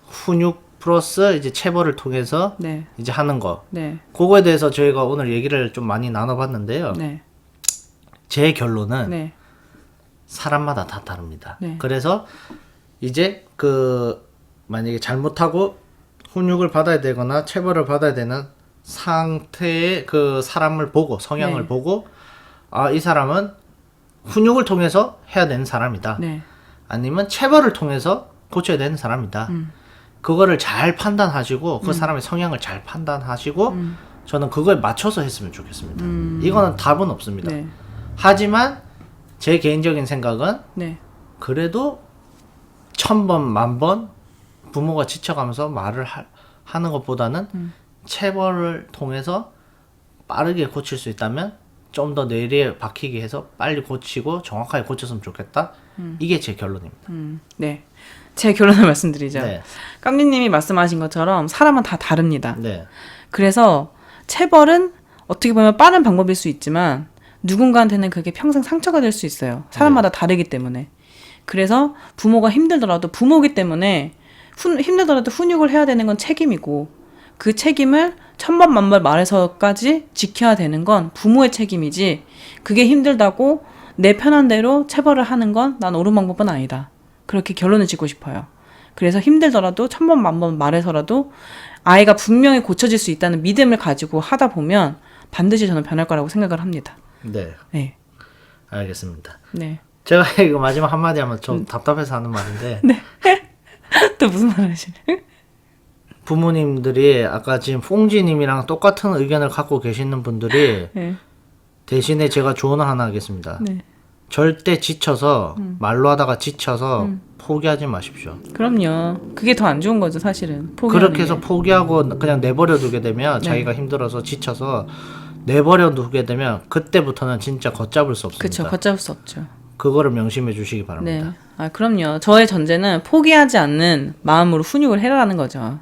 훈육 플러스 이제 체벌을 통해서 네. 이제 하는 거. 네. 그거에 대해서 저희가 오늘 얘기를 좀 많이 나눠봤는데요. 네. 제 결론은 네. 사람마다 다 다릅니다. 네. 그래서 이제 만약에 잘못하고 훈육을 받아야 되거나 체벌을 받아야 되는 상태의 그 사람을 보고 성향을 네. 보고 이 사람은 훈육을 통해서 해야 되는 사람이다. 네. 아니면 체벌을 통해서 고쳐야 되는 사람이다. 그거를 잘 판단하시고 그 사람의 성향을 잘 판단하시고 저는 그거에 맞춰서 했으면 좋겠습니다. 이거는 답은 없습니다. 네. 하지만 제 개인적인 생각은 네. 그래도 1000번, 10,000번 부모가 지쳐가면서 말을 하는 것보다는 체벌을 통해서 빠르게 고칠 수 있다면 좀 더 뇌리에 박히게 해서 빨리 고치고 정확하게 고쳤으면 좋겠다. 이게 제 결론입니다. 네. 제 결론을 말씀드리죠. 네. 깜니님이 말씀하신 것처럼 사람은 다 다릅니다. 네. 그래서 체벌은 어떻게 보면 빠른 방법일 수 있지만 누군가한테는 그게 평생 상처가 될 수 있어요. 사람마다 다르기 때문에. 그래서 부모가 힘들더라도 부모기 때문에 힘들더라도 훈육을 해야 되는 건 책임이고 그 책임을 1000번 만번 말해서까지 지켜야 되는 건 부모의 책임이지 그게 힘들다고 내 편한 대로 체벌을 하는 건 난 옳은 방법은 아니다. 그렇게 결론을 짓고 싶어요. 그래서 힘들더라도 1000번 만번 말해서라도 아이가 분명히 고쳐질 수 있다는 믿음을 가지고 하다 보면 반드시 저는 변할 거라고 생각을 합니다. 네. 네. 알겠습니다. 네. 제가 이거 마지막 한마디 하면 좀 답답해서 하는 말인데 또 무슨 말 하시래? 부모님들이 아까 지금 퐁지님이랑 똑같은 의견을 갖고 계시는 분들이 네. 대신에 제가 조언을 하나 하겠습니다. 네. 절대 지쳐서 말로 하다가 지쳐서 포기하지 마십시오. 그럼요. 그게 더 안 좋은 거죠, 사실은. 포기하는 그렇게 해서 게. 포기하고 그냥 내버려 두게 되면 자기가 힘들어서 지쳐서 내버려 두게 되면 그때부터는 진짜 걷잡을 수 없습니다. 그쵸, 걷잡을 수 없죠. 그거를 명심해 주시기 바랍니다. 네. 아, 그럼요. 저의 전제는 포기하지 않는 마음으로 훈육을 해라라는 거죠.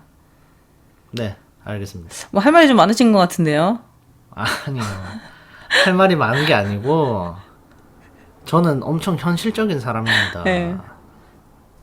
네, 알겠습니다. 뭐 할 말이 좀 많으신 것 같은데요. 아니요. 할 말이 많은 게 아니고 저는 엄청 현실적인 사람입니다. 네.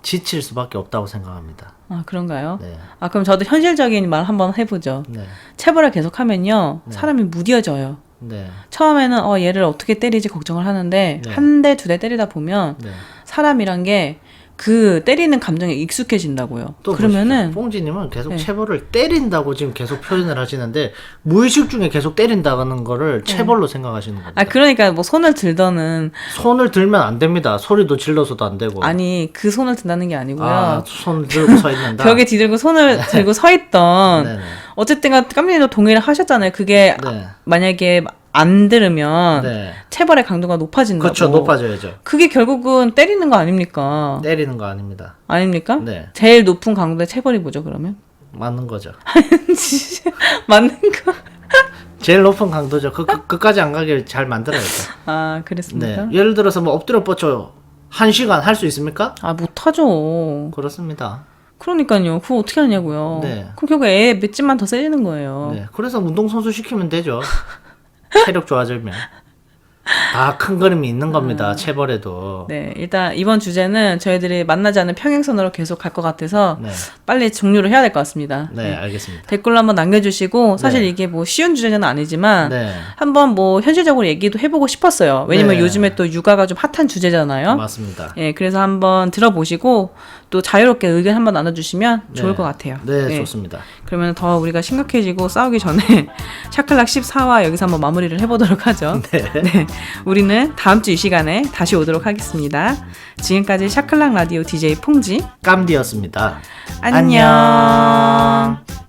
지칠 수밖에 없다고 생각합니다. 아, 그런가요? 네. 아, 그럼 저도 현실적인 말 한번 해보죠. 네. 체벌을 계속하면요, 사람이 무뎌져요. 네. 처음에는 얘를 어떻게 때리지 걱정을 하는데 네. 한 대, 두 대 때리다 보면 네. 사람이란 게 그 때리는 감정에 익숙해진다고요. 또 그러면은 뽕지님은 계속 네. 체벌을 때린다고 지금 계속 표현을 하시는데 무의식 중에 계속 때린다는 거를 체벌로 생각하시는 겁니다. 아, 그러니까 뭐 손을 들더는 손을 들면 안 됩니다. 소리도 질러서도 안 되고. 아니 그 손을 든다는 게 아니고요. 손 들고 서 있는다. 벽에 뒤들고 손을 들고 서 있던 네네. 어쨌든 깜민이도 동의를 하셨잖아요. 그게 네. 만약에 안 들으면 네. 체벌의 강도가 높아진다고. 그렇죠. 높아져야죠. 그게 결국은 때리는 거 아닙니까? 때리는 거 아닙니다. 아닙니까? 네. 제일 높은 강도의 체벌이 뭐죠, 그러면? 맞는 거죠. 맞는 거? 제일 높은 강도죠. 그까지 안 가게 잘 만들어야죠. 아, 그랬습니까? 네. 예를 들어서 뭐 엎드려 뻗쳐 1시간 할 수 있습니까? 아, 못하죠. 그렇습니다. 그러니까요. 그거 어떻게 하냐고요. 네. 그럼 결국 애 몇 집만 더 세지는 거예요. 네. 그래서 운동선수 시키면 되죠. 체력 좋아지면. 다 큰 그림이 있는 겁니다. 체벌에도. 네, 일단 이번 주제는 저희들이 만나지 않는 평행선으로 계속 갈 것 같아서 네. 빨리 종료를 해야 될 것 같습니다. 네, 알겠습니다. 댓글로 한번 남겨주시고 사실 네. 이게 뭐 쉬운 주제는 아니지만 네. 한번 뭐 현실적으로 얘기도 해보고 싶었어요. 왜냐면 네. 요즘에 또 육아가 좀 핫한 주제잖아요. 맞습니다. 예, 그래서 한번 들어보시고 또 자유롭게 의견 한번 나눠주시면 좋을 네. 것 같아요. 네, 예. 좋습니다. 그러면 더 우리가 심각해지고 싸우기 전에 샤클락 14화 여기서 한번 마무리를 해보도록 하죠. 네. 네. 우리는 다음 주 이 시간에 다시 오도록 하겠습니다. 지금까지 샤클락 라디오 DJ 퐁지 깜디였습니다. 안녕.